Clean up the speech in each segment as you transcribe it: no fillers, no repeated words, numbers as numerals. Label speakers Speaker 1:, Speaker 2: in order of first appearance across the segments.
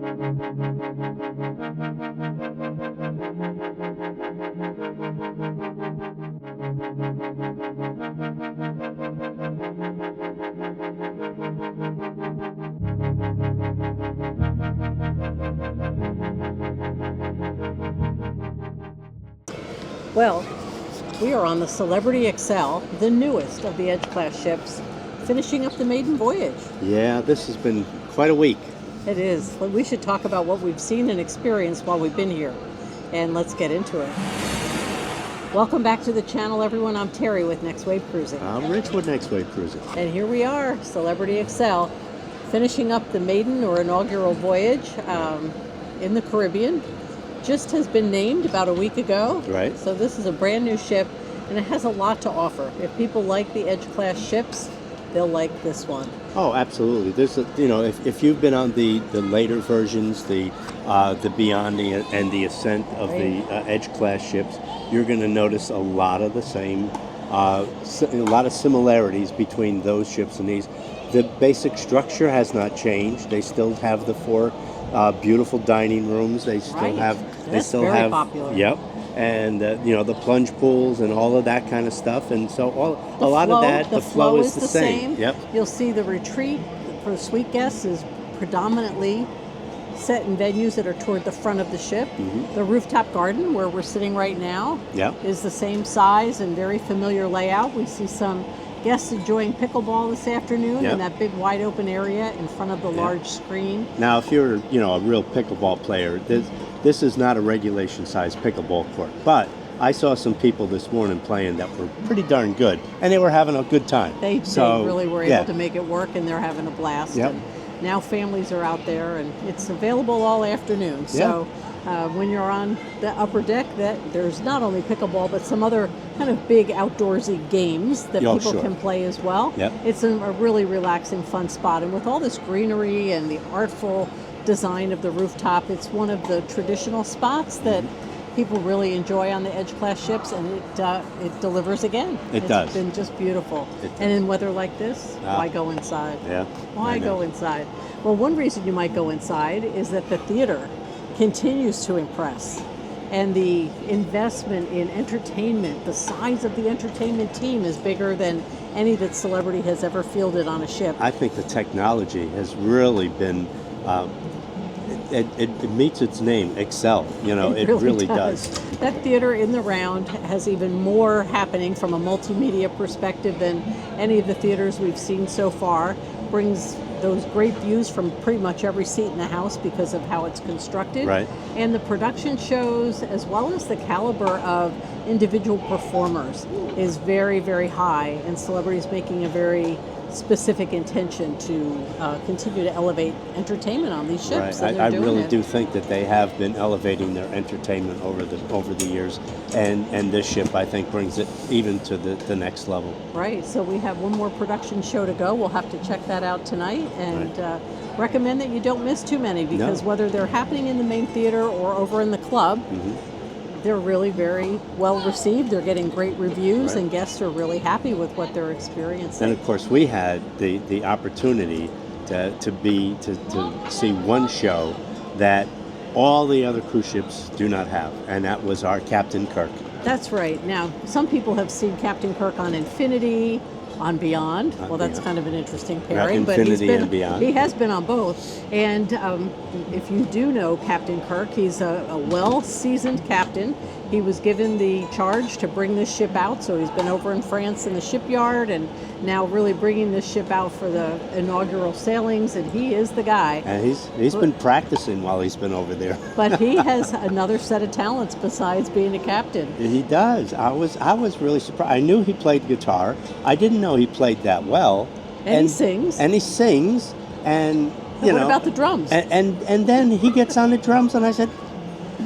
Speaker 1: Well, we are on the Celebrity XCel, the newest of the Edge class ships, finishing up the Maiden Voyage.
Speaker 2: Yeah, this has been quite a week.
Speaker 1: It is. We should talk about what we've seen and experienced while we've been here. And let's get into it. Welcome back to the channel, everyone. I'm Terry with Next Wave Cruising.
Speaker 2: I'm Rich with Next Wave Cruising.
Speaker 1: And here we are, Celebrity XCel, finishing up the maiden or inaugural voyage in the Caribbean. Just has been named about a week ago.
Speaker 2: Right.
Speaker 1: So this is a brand new ship, and it has a lot to offer. If people like the Edge class ships, they'll like this one.
Speaker 2: Oh, absolutely. There's if you've been on the later versions, the Beyond and the Ascent of the Edge class ships, you're going to notice a lot of the same, a lot of similarities between those ships and these. The basic structure has not changed. They still have the four beautiful dining rooms. They still have. They
Speaker 1: That's
Speaker 2: still
Speaker 1: very
Speaker 2: have.
Speaker 1: Popular.
Speaker 2: Yep. And the plunge pools and all of that kind of stuff, and so a lot of that.
Speaker 1: The
Speaker 2: flow is the same. Yep.
Speaker 1: You'll see the retreat for suite guests is predominantly set in venues that are toward the front of the ship.
Speaker 2: Mm-hmm.
Speaker 1: The rooftop garden, where we're sitting right now,
Speaker 2: Yep.
Speaker 1: is the same size and very familiar layout. We see some guests enjoying pickleball this afternoon
Speaker 2: Yep.
Speaker 1: in that big wide open area in front of the large screen.
Speaker 2: Now, if you're a real pickleball player, this is not a regulation size pickleball court, but I saw some people this morning playing that were pretty darn good, and they were having a good time.
Speaker 1: They really were able to make it work, and they're having a blast.
Speaker 2: Yep.
Speaker 1: And now families are out there, and it's available all afternoon. So when you're on the upper deck, there's not only pickleball, but some other kind of big outdoorsy games that people can play as well.
Speaker 2: Yep.
Speaker 1: It's a really relaxing, fun spot. And with all this greenery and the artful design of the rooftop, it's one of the traditional spots that people really enjoy on the Edge class ships, and it delivers again.
Speaker 2: It does.
Speaker 1: It's been just beautiful. And in weather like this, why go inside?
Speaker 2: Yeah.
Speaker 1: Why go inside? Well, one reason you might go inside is that the theater continues to impress. And the investment in entertainment, the size of the entertainment team is bigger than any that Celebrity has ever fielded on a ship.
Speaker 2: I think the technology has really been, it meets its name, Excel. It really does.
Speaker 1: That theater in the round has even more happening from a multimedia perspective than any of the theaters we've seen so far. Brings those great views from pretty much every seat in the house because of how it's constructed.
Speaker 2: Right.
Speaker 1: And the production shows, as well as the caliber of individual performers, is very, very high, and Celebrity is making a very specific intention to continue to elevate entertainment on these ships.
Speaker 2: Right. I really do think that they have been elevating their entertainment over the years, and this ship, I think, brings it even to the next level.
Speaker 1: Right. So we have one more production show to go. We'll have to check that out tonight, and recommend that you don't miss too many, because whether they're happening in the main theater or over in the club, they're really very well received. They're getting great reviews, and guests are really happy with what they're experiencing.
Speaker 2: And of course, we had the opportunity to see one show that all the other cruise ships do not have, and that was our Captain Kirk.
Speaker 1: That's right. Now, some people have seen Captain Kirk on Infinity, on Beyond. Well, that's kind of an interesting pairing, but
Speaker 2: and Beyond.
Speaker 1: He has been on both. And if you do know Captain Kirk, he's a well-seasoned captain. He was given the charge to bring this ship out, so he's been over in France in the shipyard, and now really bringing this ship out for the inaugural sailings, and he is the guy.
Speaker 2: And he's been practicing while he's been over there.
Speaker 1: But he has another set of talents besides being a captain.
Speaker 2: He does. I was really surprised. I knew he played guitar. I didn't know he played that well.
Speaker 1: And he sings.
Speaker 2: And he sings. And
Speaker 1: what about the drums?
Speaker 2: And then he gets on the drums, and I said,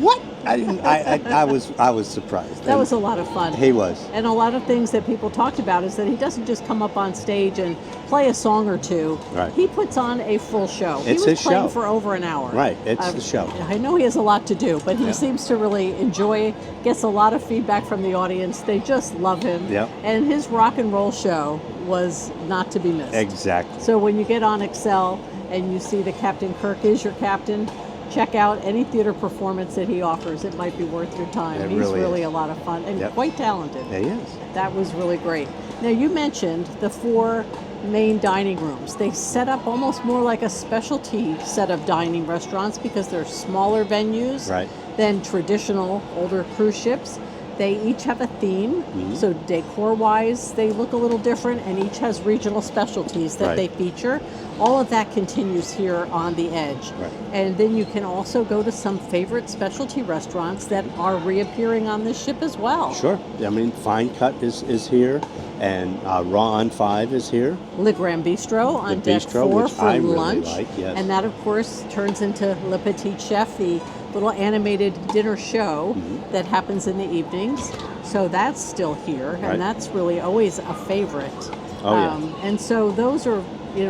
Speaker 2: "What?" I was surprised.
Speaker 1: That was a lot of fun.
Speaker 2: He was.
Speaker 1: And a lot of things that people talked about is that he doesn't just come up on stage and play a song or two.
Speaker 2: Right.
Speaker 1: He puts on a full show.
Speaker 2: It's
Speaker 1: he was
Speaker 2: his
Speaker 1: playing
Speaker 2: show.
Speaker 1: for over an hour.
Speaker 2: Right. It's the show.
Speaker 1: I know he has a lot to do, but he seems to really enjoy, gets a lot of feedback from the audience. They just love him.
Speaker 2: Yep.
Speaker 1: And his rock and roll show was not to be missed.
Speaker 2: Exactly.
Speaker 1: So when you get on XCel and you see that Captain Kirk is your captain, check out any theater performance that he offers. It might be worth your time.
Speaker 2: It
Speaker 1: He's
Speaker 2: really
Speaker 1: really
Speaker 2: is.
Speaker 1: a lot of fun and
Speaker 2: Yep.
Speaker 1: quite talented.
Speaker 2: He is.
Speaker 1: That was really great. Now, you mentioned the 4 main dining rooms. They set up almost more like a specialty set of dining restaurants because they're smaller venues
Speaker 2: Right.
Speaker 1: than traditional older cruise ships. They each have a theme, so decor-wise, they look a little different, and each has regional specialties that
Speaker 2: Right.
Speaker 1: they feature. All of that continues here on the Edge.
Speaker 2: Right.
Speaker 1: And then you can also go to some favorite specialty restaurants that are reappearing on this ship as well.
Speaker 2: Sure. I mean, Fine Cut is here, and Raw on 5 is here.
Speaker 1: Le Grand Bistro on deck
Speaker 2: Bistro,
Speaker 1: 4
Speaker 2: which
Speaker 1: for
Speaker 2: I really
Speaker 1: lunch.
Speaker 2: like, yes.
Speaker 1: And that, of course, turns into Le Petit Chef, the little animated dinner show that happens in the evenings. So that's still here,
Speaker 2: Right.
Speaker 1: and that's really always a favorite.
Speaker 2: Oh, yeah.
Speaker 1: And so those are,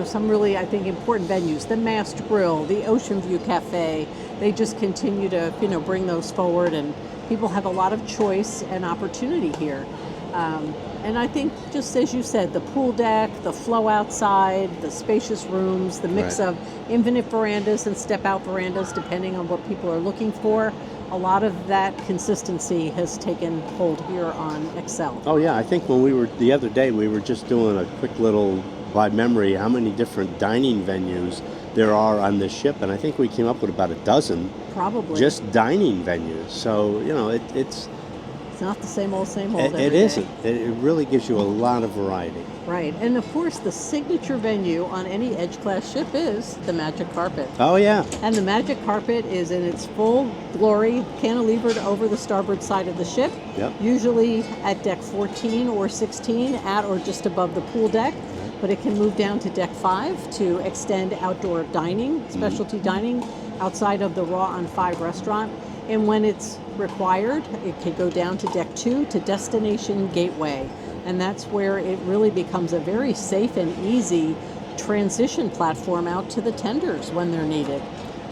Speaker 1: some really, I think, important venues. The Mast Grill, the Ocean View Cafe, they just continue to, bring those forward, and people have a lot of choice and opportunity here. And I think, just as you said, the pool deck, the flow outside, the spacious rooms, the mix
Speaker 2: Right.
Speaker 1: of infinite verandas and step-out verandas, depending on what people are looking for, a lot of that consistency has taken hold here on XCel.
Speaker 2: Oh yeah, I think when we were the other day, we were just doing a quick little by memory how many different dining venues there are on this ship, and I think we came up with about a dozen
Speaker 1: Probably.
Speaker 2: just dining venues. So it's
Speaker 1: It's not the same old,
Speaker 2: it
Speaker 1: every day.
Speaker 2: isn't. It really gives you a lot of variety.
Speaker 1: Right. And of course, the signature venue on any Edge class ship is the Magic Carpet.
Speaker 2: Oh yeah,
Speaker 1: And the Magic Carpet is in its full glory, cantilevered over the starboard side of the ship,
Speaker 2: Yep.
Speaker 1: usually at deck 14 or 16, at or just above the pool deck. But it can move down to deck 5 to extend outdoor dining, specialty dining, outside of the Raw on 5 restaurant. And when it's required, it can go down to deck 2 to Destination Gateway. And that's where it really becomes a very safe and easy transition platform out to the tenders when they're needed.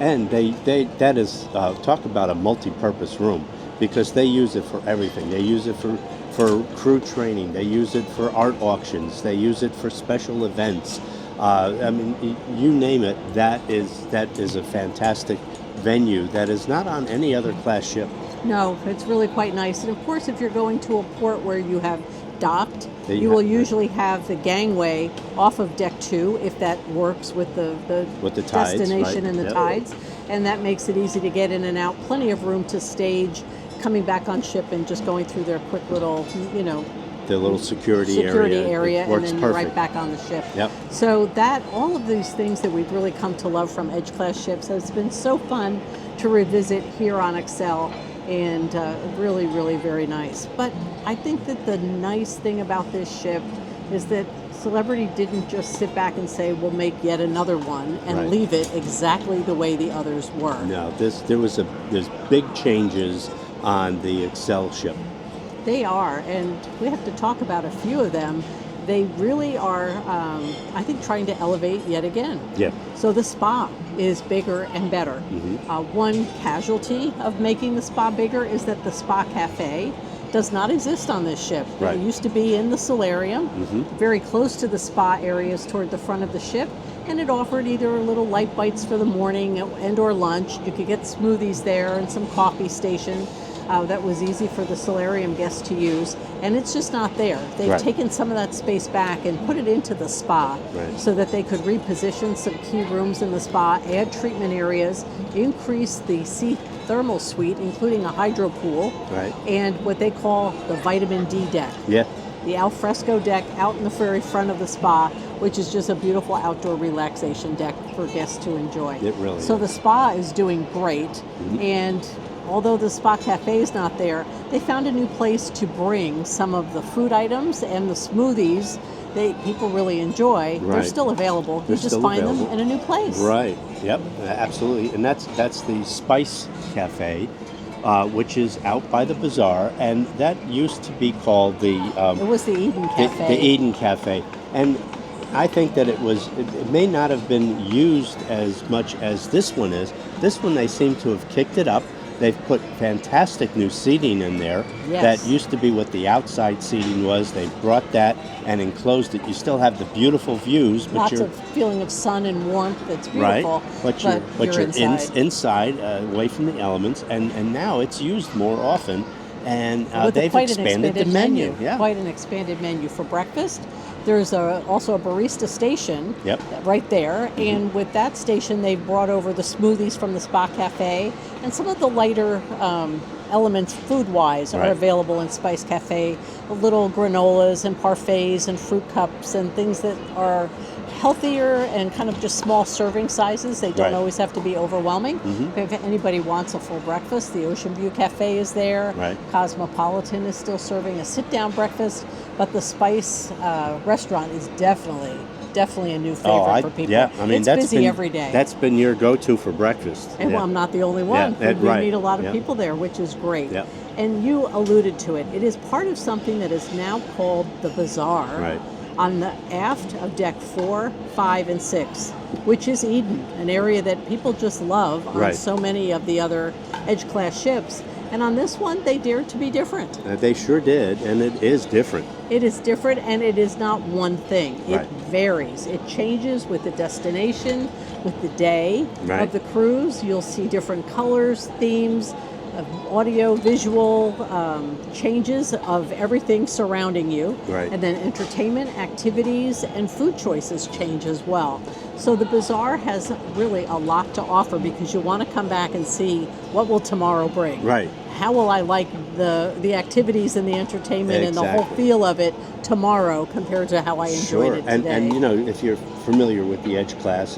Speaker 2: and that is talk about a multi-purpose room, because they use it for everything. They use it for crew training. They use it for art auctions. They use it for special events. I mean, you name it. That is a fantastic venue that is not on any other class ship.
Speaker 1: No, it's really quite nice. And of course, if you're going to a port where you have docked,
Speaker 2: They
Speaker 1: you will
Speaker 2: have-
Speaker 1: usually have the gangway off of deck 2 if that works with the
Speaker 2: With the tides,
Speaker 1: destination
Speaker 2: right?
Speaker 1: and the
Speaker 2: Yep.
Speaker 1: tides. And that makes it easy to get in and out. Plenty of room to stage, coming back on ship and just going through their quick little,
Speaker 2: The little security
Speaker 1: area,
Speaker 2: It
Speaker 1: and
Speaker 2: works
Speaker 1: then you're
Speaker 2: perfect.
Speaker 1: right back on the ship.
Speaker 2: Yep.
Speaker 1: So that, all of these things that we've really come to love from Edge class ships has been so fun to revisit here on XCel, and really, really very nice. But I think that the nice thing about this ship is that Celebrity didn't just sit back and say, we'll make yet another one and
Speaker 2: Right.
Speaker 1: leave it exactly the way the others were.
Speaker 2: No, there's big changes on the XCel ship.
Speaker 1: They are, and we have to talk about a few of them. They really are, I think, trying to elevate yet again.
Speaker 2: Yeah.
Speaker 1: So the spa is bigger and better. One casualty of making the spa bigger is that the spa cafe does not exist on this ship.
Speaker 2: Right.
Speaker 1: It used to be in the solarium, very close to the spa areas toward the front of the ship, and it offered either little light bites for the morning and or lunch. You could get smoothies there and some coffee station. That was easy for the solarium guests to use, and it's just not there. They've
Speaker 2: Right.
Speaker 1: taken some of that space back and put it into the spa,
Speaker 2: Right.
Speaker 1: so that they could reposition some key rooms in the spa, add treatment areas, increase the sea thermal suite, including a hydro pool,
Speaker 2: Right.
Speaker 1: and what they call the vitamin D deck.
Speaker 2: Yeah.
Speaker 1: The al fresco deck out in the very front of the spa, which is just a beautiful outdoor relaxation deck for guests to enjoy.
Speaker 2: It really
Speaker 1: So
Speaker 2: is.
Speaker 1: the spa is doing great, and although the spa cafe is not there, they found a new place to bring some of the food items and the smoothies that people really enjoy. They're
Speaker 2: Right.
Speaker 1: still available.
Speaker 2: They're
Speaker 1: You just
Speaker 2: still
Speaker 1: find
Speaker 2: available.
Speaker 1: them in a new place.
Speaker 2: Right. Yep. Absolutely. And that's the Spice Cafe, which is out by the bazaar, and that used to be called the
Speaker 1: It was the Eden Cafe.
Speaker 2: the Eden Cafe, and I think that it may not have been used as much as this one is. This one, they seem to have kicked it up, They've put fantastic new seating in there.
Speaker 1: Yes.
Speaker 2: That used to be what the outside seating was. They brought that and enclosed it. You still have the beautiful views, but
Speaker 1: Lots
Speaker 2: you're
Speaker 1: of feeling of sun and warmth. It's
Speaker 2: right.
Speaker 1: beautiful.
Speaker 2: But you're
Speaker 1: inside.
Speaker 2: inside, away from the elements, and now it's used more often. And
Speaker 1: With
Speaker 2: they've
Speaker 1: quite an
Speaker 2: expanded the menu. Yeah.
Speaker 1: Quite an expanded menu for breakfast. There's also a barista station
Speaker 2: Yep.
Speaker 1: right there. And with that station, they've brought over the smoothies from the Spa Cafe. And some of the lighter elements food-wise are
Speaker 2: Right.
Speaker 1: available in Spice Cafe. Little granolas and parfaits and fruit cups and things that are healthier and kind of just small serving sizes. They don't
Speaker 2: Right.
Speaker 1: always have to be overwhelming. If anybody wants a full breakfast, the Ocean View Cafe is there.
Speaker 2: Right.
Speaker 1: Cosmopolitan is still serving a sit-down breakfast, but the Spice restaurant is definitely a new favorite for people.
Speaker 2: Yeah, I mean
Speaker 1: it's
Speaker 2: that's
Speaker 1: busy
Speaker 2: been
Speaker 1: every day.
Speaker 2: that's been your go-to for breakfast.
Speaker 1: And
Speaker 2: yeah.
Speaker 1: well, I'm not the only one.
Speaker 2: Yeah,
Speaker 1: We
Speaker 2: right.
Speaker 1: meet a lot of
Speaker 2: Yeah.
Speaker 1: people there, which is great.
Speaker 2: Yeah.
Speaker 1: And you alluded to it. It is part of something that is now called the Bazaar
Speaker 2: Right.
Speaker 1: on the aft of deck 4, 5, and 6, which is Eden, an area that people just love on
Speaker 2: Right.
Speaker 1: so many of the other Edge-class ships. And on this one, they dared to be different.
Speaker 2: They sure did, and it is different.
Speaker 1: It is different, and it is not one thing. It
Speaker 2: Right.
Speaker 1: varies. It changes with the destination, with the day
Speaker 2: Right.
Speaker 1: of the cruise. You'll see different colors, themes, audio, visual changes of everything surrounding you.
Speaker 2: Right.
Speaker 1: And then entertainment, activities, and food choices change as well. So the Bazaar has really a lot to offer because you want to come back and see what will tomorrow bring.
Speaker 2: Right.
Speaker 1: How will I like the activities and the entertainment and the whole
Speaker 2: Exactly.
Speaker 1: feel of it tomorrow compared to how I enjoyed it today?
Speaker 2: And you know, if you're familiar with the Edge class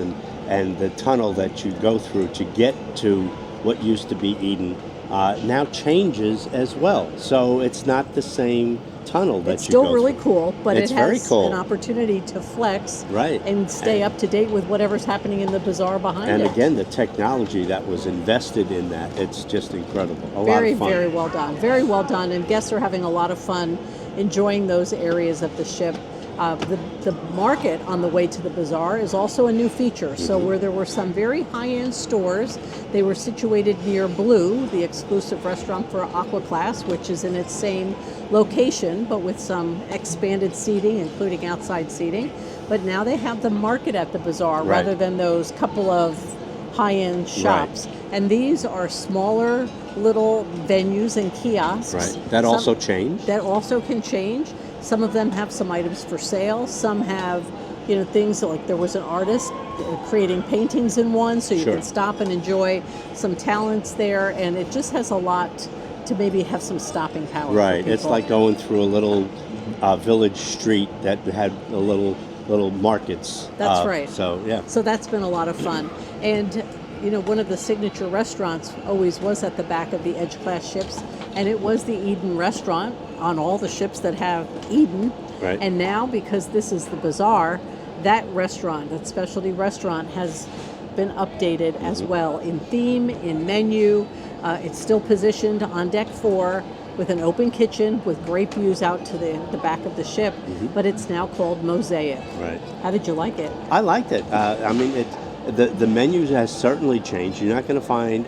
Speaker 2: and the tunnel that you go through to get to what used to be Eden, now changes as well. So it's not the same tunnel that
Speaker 1: It's
Speaker 2: you go
Speaker 1: still really
Speaker 2: through.
Speaker 1: cool, but
Speaker 2: It's
Speaker 1: it
Speaker 2: very
Speaker 1: has
Speaker 2: cool.
Speaker 1: an opportunity to flex
Speaker 2: Right.
Speaker 1: and stay up to date with whatever's happening in the Bazaar behind
Speaker 2: And
Speaker 1: it.
Speaker 2: again, the technology that was invested in that, it's just incredible. A lot
Speaker 1: Very,
Speaker 2: of fun.
Speaker 1: very well done. Very well done, and guests are having a lot of fun enjoying those areas of the ship. The market on the way to the Bazaar is also a new feature. So where there were some very high-end stores, they were situated near Blue, the exclusive restaurant for Aqua Class, which is in its same location, but with some expanded seating, including outside seating. But now they have the market at the Bazaar
Speaker 2: Right.
Speaker 1: rather than those couple of high-end shops. And these are smaller little venues and kiosks.
Speaker 2: Right. That
Speaker 1: Some-
Speaker 2: also changed.
Speaker 1: That also can change. Some of them have some items for sale. Some have, things like there was an artist creating paintings in one, so you
Speaker 2: Sure.
Speaker 1: can stop and enjoy some talents there. And it just has a lot to maybe have some stopping power. for
Speaker 2: Right. It's
Speaker 1: people.
Speaker 2: like going through a little village street that had a little markets.
Speaker 1: That's right.
Speaker 2: So yeah.
Speaker 1: So that's been a lot of fun. And, one of the signature restaurants always was at the back of the Edge class ships, and it was the Eden restaurant on all the ships that have Eden.
Speaker 2: Right.
Speaker 1: And now, because this is the Bazaar, that restaurant, that specialty restaurant, has been updated as well in theme, in menu. It's still positioned on deck 4 with an open kitchen with great views out to the back of the ship, but it's now called Mosaic.
Speaker 2: Right.
Speaker 1: How did you like it?
Speaker 2: I liked it. I mean, the menu has certainly changed. You're not going to find.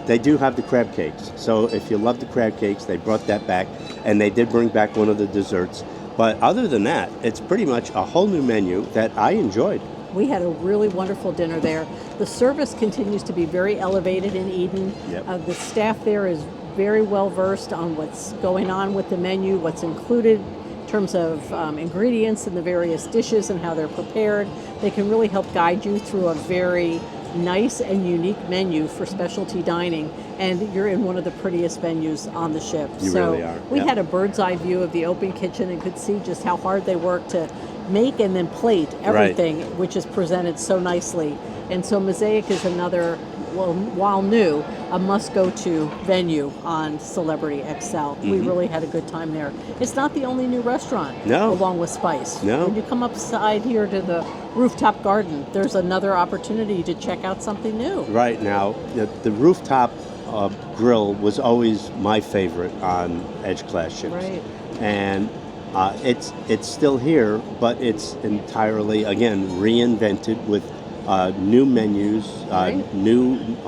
Speaker 2: They do have the crab cakes. So if you love the crab cakes, they brought that back, and they did bring back one of the desserts. But other than that, it's pretty much a whole new menu that I enjoyed.
Speaker 1: We had a really wonderful dinner there. The service continues to be very elevated in Eden.
Speaker 2: Yep.
Speaker 1: The staff there is very well versed on what's going on with the menu, what's included in terms of ingredients and the various dishes and how they're prepared. They can really help guide you through a very nice and unique menu for specialty dining, and you're in one of the prettiest venues on the ship.
Speaker 2: You really are.
Speaker 1: We
Speaker 2: Yeah.
Speaker 1: had a bird's eye view of the open kitchen and could see just how hard they work to make and then plate everything, which is presented so nicely. And so Mosaic is another, well, while new, a must-go-to venue on Celebrity XCel. We really had a good time there. It's not the only new restaurant,
Speaker 2: No.
Speaker 1: along with Spice.
Speaker 2: No.
Speaker 1: When you come upside here to the rooftop garden, there's another opportunity to check out something new.
Speaker 2: Right now, the rooftop grill was always my favorite on Edge class ships.
Speaker 1: Right.
Speaker 2: And it's still here, but it's entirely, again, reinvented with new menus,
Speaker 1: Right.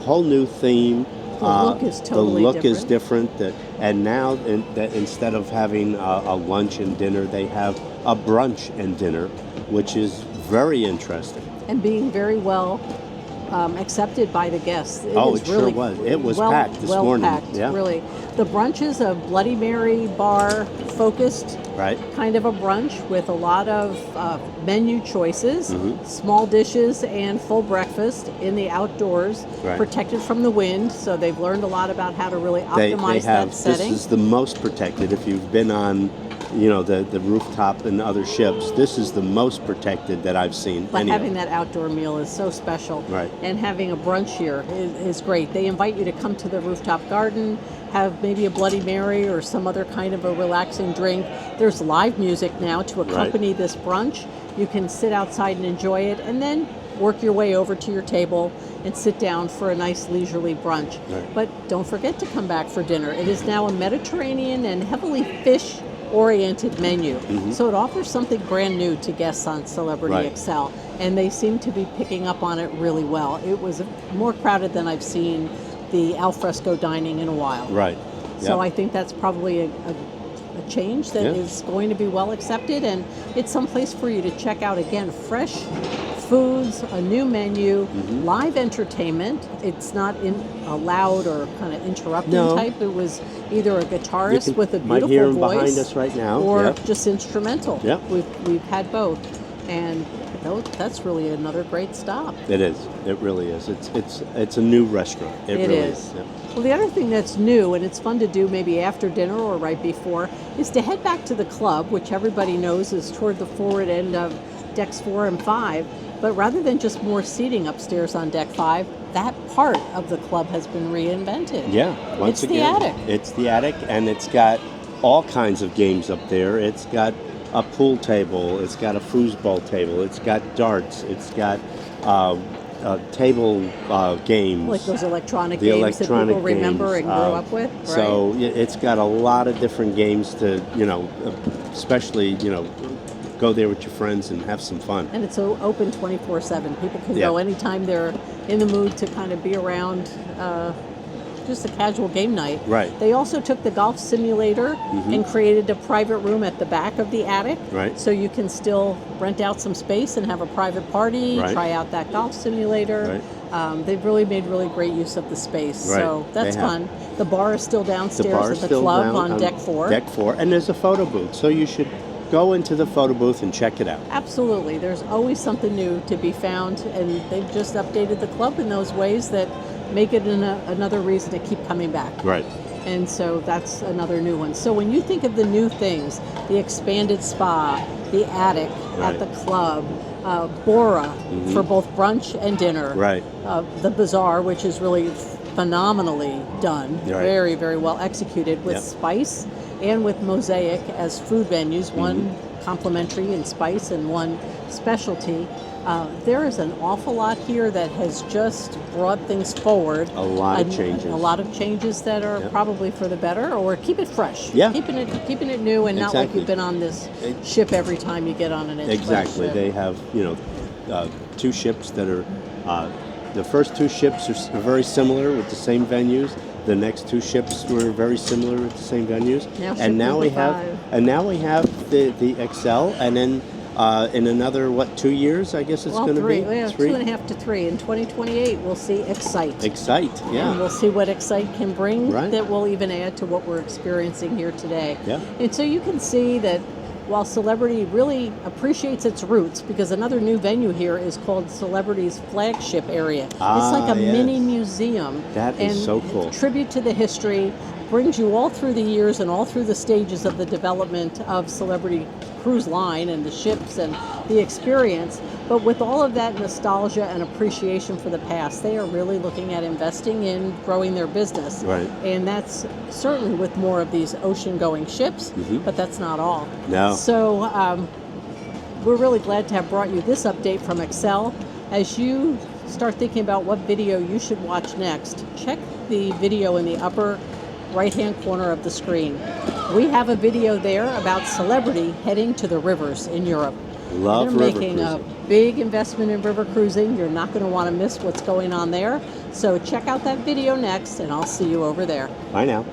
Speaker 2: whole new theme,
Speaker 1: The look is totally
Speaker 2: the look is
Speaker 1: different.
Speaker 2: different. And now, that instead of having a lunch and dinner, they have a brunch and dinner, which is very interesting.
Speaker 1: And being very well accepted by the guests.
Speaker 2: It
Speaker 1: is
Speaker 2: sure
Speaker 1: really
Speaker 2: was. It was
Speaker 1: well,
Speaker 2: packed this
Speaker 1: well
Speaker 2: morning.
Speaker 1: Packed,
Speaker 2: Yeah.
Speaker 1: really. The brunch is a Bloody Mary bar focused
Speaker 2: Right.
Speaker 1: kind of a brunch with a lot of menu choices,
Speaker 2: Mm-hmm.
Speaker 1: small dishes, and full breakfast in the outdoors,
Speaker 2: Right.
Speaker 1: protected from the wind. So they've learned a lot about how to really
Speaker 2: They
Speaker 1: optimize
Speaker 2: have,
Speaker 1: that setting.
Speaker 2: this is the most protected. If you've been on, the rooftop and other ships, this is the most protected that I've seen.
Speaker 1: But
Speaker 2: any of
Speaker 1: having
Speaker 2: them.
Speaker 1: that outdoor meal is so special.
Speaker 2: Right.
Speaker 1: And having a brunch here is great. They invite you to come to the rooftop garden, have maybe a Bloody Mary or some other kind of a relaxing drink. There's live music now to accompany this brunch. You can sit outside and enjoy it, and then work your way over to your table and sit down for a nice leisurely brunch.
Speaker 2: Right.
Speaker 1: But don't forget to come back for dinner. It is now a Mediterranean and heavily fish oriented menu. So it offers something brand new to guests on Celebrity
Speaker 2: Right.
Speaker 1: XCel, and they seem to be picking up on it really well. It was more crowded than I've seen the alfresco dining in a while.
Speaker 2: Right.
Speaker 1: So
Speaker 2: Yep.
Speaker 1: I think that's probably a change that is going to be well accepted, and it's someplace for you to check out again. Fresh foods, a new menu, live entertainment. It's not in a loud or kind of interrupting
Speaker 2: No.
Speaker 1: type. It was either a guitarist with a
Speaker 2: might
Speaker 1: beautiful
Speaker 2: hear him
Speaker 1: voice
Speaker 2: behind us right now.
Speaker 1: or
Speaker 2: Yep.
Speaker 1: just instrumental.
Speaker 2: Yep.
Speaker 1: We've had both, and that's really another great stop.
Speaker 2: It is. It really is. It's a new restaurant. It really
Speaker 1: is.
Speaker 2: Yep.
Speaker 1: Well, the other thing that's new, and it's fun to do maybe after dinner or right before, is to head back to the club, which everybody knows is toward the forward end of decks 4 and 5. But rather than just more seating upstairs on deck 5, that part of the club has been reinvented.
Speaker 2: Yeah. Once
Speaker 1: It's the
Speaker 2: again,
Speaker 1: attic.
Speaker 2: It's the attic, and it's got all kinds of games up there. It's got a pool table. It's got a foosball table. It's got darts. It's got table games.
Speaker 1: Like those electronic
Speaker 2: The
Speaker 1: games that people
Speaker 2: electronic
Speaker 1: remember
Speaker 2: games,
Speaker 1: and grew up with. Right?
Speaker 2: So it's got a lot of different games to, especially, go there with your friends and have some fun.
Speaker 1: And it's open 24/7. People can
Speaker 2: Yeah.
Speaker 1: go anytime they're in the mood to kind of be around just a casual game night.
Speaker 2: Right.
Speaker 1: They also took the golf simulator and created a private room at the back of the attic.
Speaker 2: Right.
Speaker 1: So you can still rent out some space and have a private party,
Speaker 2: Right.
Speaker 1: try out that golf simulator. They've really made really great use of the space.
Speaker 2: Right.
Speaker 1: So that's
Speaker 2: They have.
Speaker 1: fun. The bar is still
Speaker 2: The
Speaker 1: downstairs
Speaker 2: bar
Speaker 1: at
Speaker 2: is
Speaker 1: the
Speaker 2: still
Speaker 1: club
Speaker 2: down
Speaker 1: on deck 4.
Speaker 2: Deck 4, and there's a photo booth, so you should go into the photo booth and check it out.
Speaker 1: Absolutely. There's always something new to be found, and they've just updated the club in those ways that make it another reason to keep coming back.
Speaker 2: Right.
Speaker 1: And so that's another new one. So when you think of the new things, the expanded spa, the attic at
Speaker 2: Right.
Speaker 1: the club, Bora for both brunch and dinner,
Speaker 2: Right.
Speaker 1: The bazaar, which is really phenomenally done,
Speaker 2: Right.
Speaker 1: very, very well executed with
Speaker 2: Yep.
Speaker 1: spice and with mosaic as food venues, one complimentary in spice and one specialty. There is an awful lot here that has just brought things forward.
Speaker 2: A lot of changes.
Speaker 1: A lot of changes that are
Speaker 2: Yep.
Speaker 1: probably for the better, or keep it fresh.
Speaker 2: Yeah.
Speaker 1: Keeping it new and not like
Speaker 2: Exactly.
Speaker 1: you've been on this ship every time you get on an Edge
Speaker 2: Exactly.
Speaker 1: ship.
Speaker 2: They have, two ships that are, the first two ships are very similar with the same venues. The next two ships were very similar with the same venues.
Speaker 1: Now ship
Speaker 2: and now
Speaker 1: number
Speaker 2: we have,
Speaker 1: 5.
Speaker 2: and now we have the XL, and then in another 2 years, I guess it's
Speaker 1: Well,
Speaker 2: going to be
Speaker 1: 2.5 to 3. In 2028, we'll see Excite.
Speaker 2: Excite,
Speaker 1: And
Speaker 2: yeah.
Speaker 1: we'll see what Excite can bring
Speaker 2: Right.
Speaker 1: that will even add to what we're experiencing here today.
Speaker 2: Yeah.
Speaker 1: And so you can see that while Celebrity really appreciates its roots, because another new venue here is called Celebrity's flagship area. It's like a
Speaker 2: yes.
Speaker 1: mini museum.
Speaker 2: That is
Speaker 1: and
Speaker 2: so cool.
Speaker 1: Tribute to the history, brings you all through the years and all through the stages of the development of Celebrity Cruise Line and the ships and the experience. But with all of that nostalgia and appreciation for the past, they are really looking at investing in growing their business.
Speaker 2: Right.
Speaker 1: And that's certainly with more of these ocean-going ships, but that's not all.
Speaker 2: No.
Speaker 1: So we're really glad to have brought you this update from XCel. As you start thinking about what video you should watch next, check the video in the upper right-hand corner of the screen. We have a video there about Celebrity heading to the rivers in Europe.
Speaker 2: Love
Speaker 1: They're
Speaker 2: river
Speaker 1: making a
Speaker 2: cruising.
Speaker 1: big investment in river cruising. You're not going to want to miss what's going on there. So check out that video next, and I'll see you over there.
Speaker 2: Bye now.